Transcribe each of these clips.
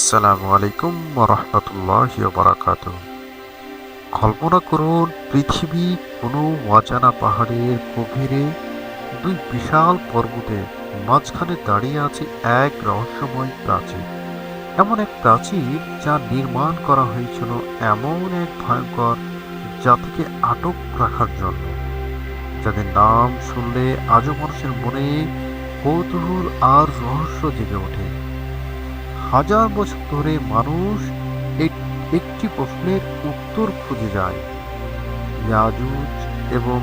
আসসালামু আলাইকুম রহমতুল্লাহি বারাকাতুহু। কল্পনা করুন, পৃথিবী কোনো অজানা পাহাড়ের গভীরে দুই বিশাল পর্বতের মাঝখানে দাঁড়িয়ে আছে এক রহস্যময় প্রাচীর। এমন এক প্রাচীর যা নির্মাণ করা হয়েছিল এমন এক ভয়ঙ্কর জাতিকে আটক রাখার জন্য, যাদের নাম শুনলে আজও মানুষের মনে কৌতূহল আর রহস্য জেগে ওঠে। হাজার বছর ধরে মানুষ একটি প্রশ্নের উত্তর খুঁজে যায়: ইয়াজুজ এবং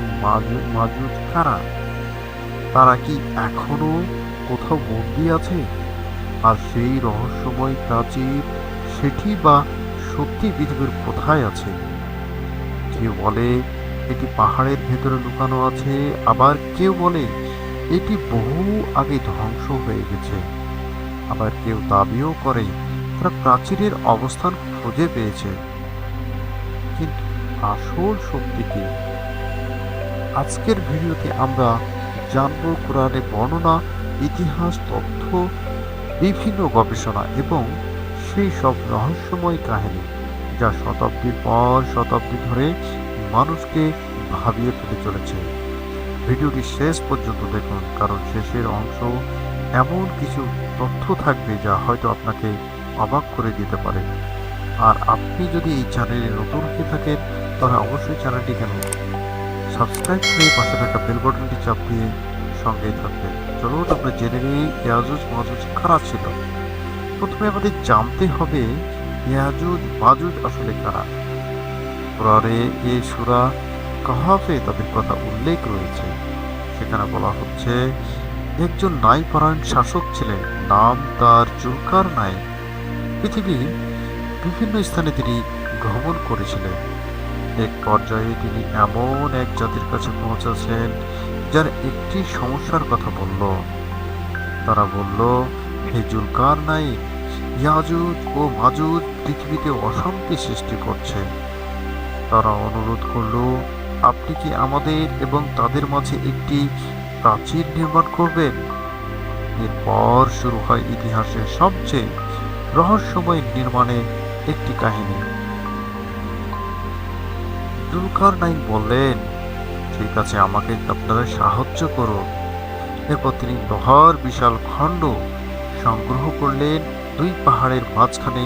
মাজুজ কারা? তারা কি এখনো কোথাও বন্দী আছে? আর সেই রহস্যময় প্রাচীর, সেটি বা সত্যি পৃথিবীর কোথায় আছে? কেউ বলে এটি পাহাড়ের ভেতরে লুকানো আছে, আবার কেউ বলে এটি বহু আগে ধ্বংস হয়ে গেছে। আবার কেউ দাবিও করে তারা প্রাচীরের অবস্থান খুঁজে পেয়েছে। কিন্তু আসল সত্যি কি? আজকের ভিডিওতে আমরা জানব কোরআনের বর্ণনা, ইতিহাস, তথ্য, বিভিন্ন গবেষণা এবং সেই সব রহস্যময় কাহিনী যা শতাব্দীর পর শতাব্দী ধরে মানুষকে ভাবিয়ে তুলে চলেছে। ভিডিওটি শেষ পর্যন্ত দেখুন, কারণ শেষের অংশ এমন কিছু তথ্য থাকবে যা হয়তো আপনাকে অবাক করে দিতে পারে। আর আপনি যদি এই চ্যানেলে নতুন হয়ে থাকেন, তাহলে অবশ্যই চ্যানেলটি কেন সাবস্ক্রাইব করে পাশে থাকা বেল বাটনটি চাপ দিয়ে সঙ্গেই থাকবেন। চলুন আমরা জেনে নিই ইয়াজুজ মাজুজ কারা ছিল। প্রথমে আমাদের জানতে হবে ইয়াজুজ মাজুজ আসলে কারা। কোরআনে এই সূরা কাহফে তাদের কথা উল্লেখ রয়েছে। সেখানে বলা হচ্ছে, একজন ন্যায়পরায়ণ শাসক ছিলেন, নাম তার জুলকারনাইন। পৃথিবীর বিভিন্ন স্থানে তিনি ভ্রমণ করেছিলেন। এক পর্যায়ে তিনি এমন এক জাতির কাছে পৌঁছেছেন যার একটি সমস্যার কথা বলল। তারা বলল, হে জুলকারনাইন, ইয়াজুজ ও মাজুজ পৃথিবীতে অশান্তি সৃষ্টি করছে। তারা অনুরোধ করল, আপনি কি আমাদের এবং তাদের মাঝে একটি প্রাচীর নির্মাণ করবেন? এরপর শুরু হয় ইতিহাসের সবচেয়ে রহস্যময় নির্মাণের একটি কাহিনী। জুলকারনাইন বললেন, ঠিক আছে, আমাকে আপনারা সাহায্য করুন। এরপর তিনি লোহার বিশাল খণ্ড সংগ্রহ করলেন। দুই পাহাড়ের মাঝখানে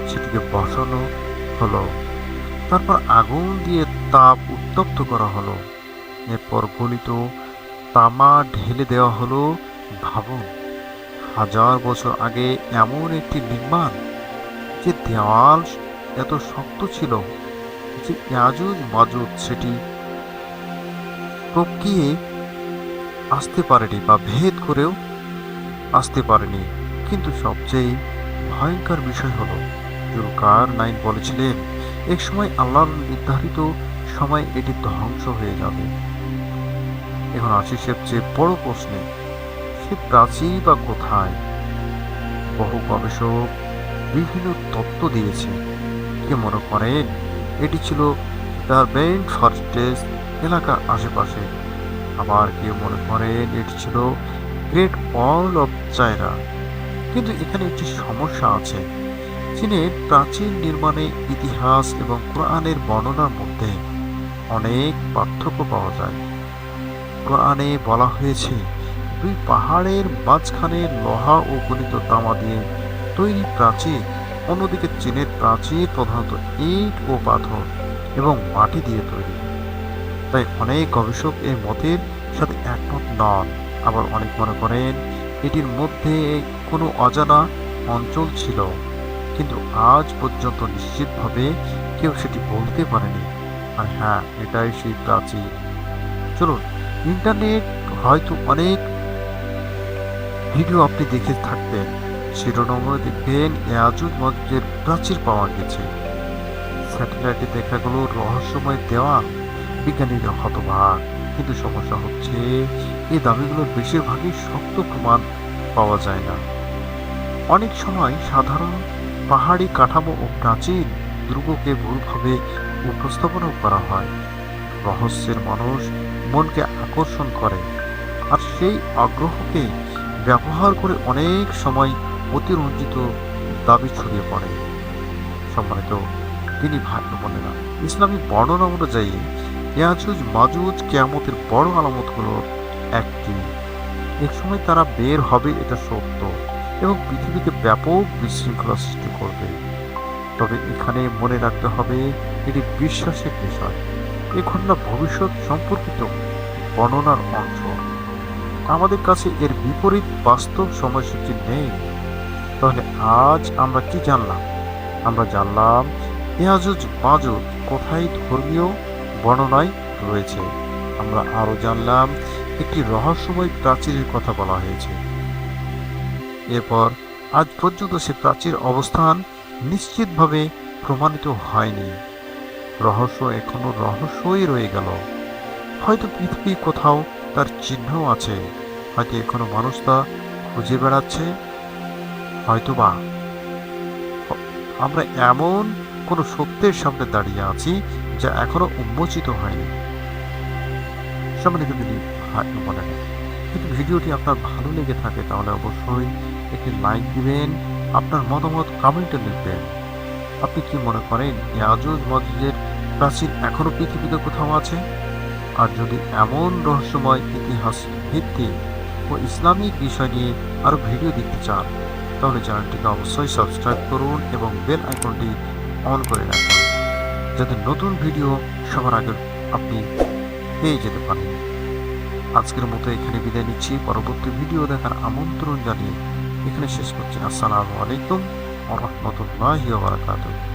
সেটিকে বসানো হলো। তারপর আগুন দিয়ে তাপ উত্তপ্ত করা হলো। এরপর গলিত তামা ঢেলে দেওয়া হলো। ভাবুন, হাজার বছর আগে এমন একটি নির্মাণ, যে দেওয়াল এত শক্ত ছিল যে ইয়াজুজ মাজুজ সেটি টপকিয়ে আসতে পারেনি বা ভেদ করেও আসতে পারেনি। কিন্তু সবচেয়ে ভয়ঙ্কর বিষয় হলো, জুলকারনাইন বলেছিলেন এক সময় আল্লাহর নির্ধারিত সময় এটি ধ্বংস হয়ে যাবে। এখন আসি সবচেয়ে বড় প্রশ্নে, সে প্রাচীর বা কোথায়? বহু গবেষক বিভিন্ন তত্ত্ব দিয়েছে। কেউ মনে করেন এটি ছিল ডারবেন ফরেস্টের এলাকার আশেপাশে। আবার কেউ মনে করেন এটি ছিল গ্রেট ওয়াল অফ চায়না। কিন্তু এখানে একটি সমস্যা আছে। চীনের প্রাচীন নির্মাণে ইতিহাস এবং কোরআনের বর্ণনার মধ্যে অনেক পার্থক্য পাওয়া যায়। কোরআনে বলা হয়েছে, দুই পাহাড়ের মাঝখানে লোহা ও গলিত তামা দিয়ে তৈরি প্রাচীর। অন্যদিকে চীনের প্রাচীর প্রধানত ইট ও পাথর এবং মাটি দিয়ে তৈরি। তাই অনেক গবেষক এই মতের সাথে একমত নন। আবার অনেক মনে করেন এটির মধ্যে কোনো অজানা অঞ্চল ছিল, কিন্তু আজ পর্যন্ত নিশ্চিতভাবে কেউ সেটি বলতে পারেনি। আর হ্যাঁ, এটাই সেই প্রাচীর। চলুন, ইন্টারনেট হয়তো অনেক ভিডিও আপনি দেখে থাকবেন, শিরোনামে দেখবেন ইয়াজুজ মাজুজের প্রাচীর পাওয়া গেছে। স্যাটেলাইটে দেখাগুলো রহস্যময় দেওয়াল, বিজ্ঞানীরা হতবাক। কিন্তু সমস্যা হচ্ছে, এই দাবিগুলোর বেশিরভাগই শক্ত প্রমাণ পাওয়া যায় না। অনেক সময় সাধারণ পাহাড়ি কাঠামো ও প্রাচীন দুর্গকে ভুলভাবে উপস্থাপনও করা হয়। রহস্যের মানুষ মনকে আকর্ষণ করে, আর সেই আগ্রহকে ব্যবহার করে অনেক সময় অতিরঞ্জিত দাবি ছড়িয়ে পড়ে। সম্মানিত তিনি ভাই ও বোনেরা, ইসলামী বর্ণনা অনুযায়ী ইয়াজুজ মাজুজ কিয়ামতের বড় আলামতগুলোর একটি। এক সময় তারা বের হবে, এটা সত্য, এবং পৃথিবীতে ব্যাপক বিশৃঙ্খলা সৃষ্টি করবে। তবে এখানে মনে রাখতে হবে, এটি বিশ্বাসের বিষয়। এই ঘটনা ভবিষ্যৎ সম্পর্কিত বর্ণনার অংশ। আমাদের কাছে এর বিপরীত বাস্তব সময়সূচি নেই। তাহলে আজ আমরা কি জানলাম? আমরা জানলাম ইয়াজুজ মাজুজ কোথায় ধর্মীয় বর্ণনায় রয়েছে। আমরা আরো জানলাম একটি রহস্যময় প্রাচীরের কথা বলা হয়েছে। এরপর আজ পর্যন্ত সে প্রাচীর অবস্থান নিশ্চিতভাবে প্রমাণিত হয়নি। রহস্য এখনো রহস্যই রয়ে গেল। হয়তো পৃথিবী কোথাও তার চিহ্ন আছে, হয়তো এখনো মানুষ তা খুঁজে বেড়াচ্ছে, হয়তোবা আমরা এমন কোনো সত্যের সামনে দাঁড়িয়ে আছি যা এখনো উন্মোচিত হয়নি। সম্মানিত ভাই ও বোনেরা, যদি ভিডিওটি আপনার ভালো লেগে থাকে তাহলে অবশ্যই একটি লাইক দিবেন, আপনার মতামত কমেন্টে লিখবেন। আপনি কি মনে করেন ইয়াজুজ মাজুজের প্রাচীন এখনো পৃথিবীতে কোথাও আছে? আর যদি এমন রহস্যময় ইতিহাস ভিত্তিক ও ইসলামিক বিষয় নিয়ে আরও ভিডিও দেখতে চান তাহলে চ্যানেলটিকে অবশ্যই সাবস্ক্রাইব করুন এবং বেল আইকনটি অন করে রাখুন, যাতে নতুন ভিডিও সবার আগে আপনি পেয়ে যেতে পারেন। আজকের মতো এখানে বিদায় নিচ্ছি। পরবর্তী ভিডিও দেখার আমন্ত্রণ জানিয়ে এখানে শেষ করছি। আসসালামু আলাইকুম ওয়া রাহমাতুল্লাহি ওয়া বারাকাতুহু।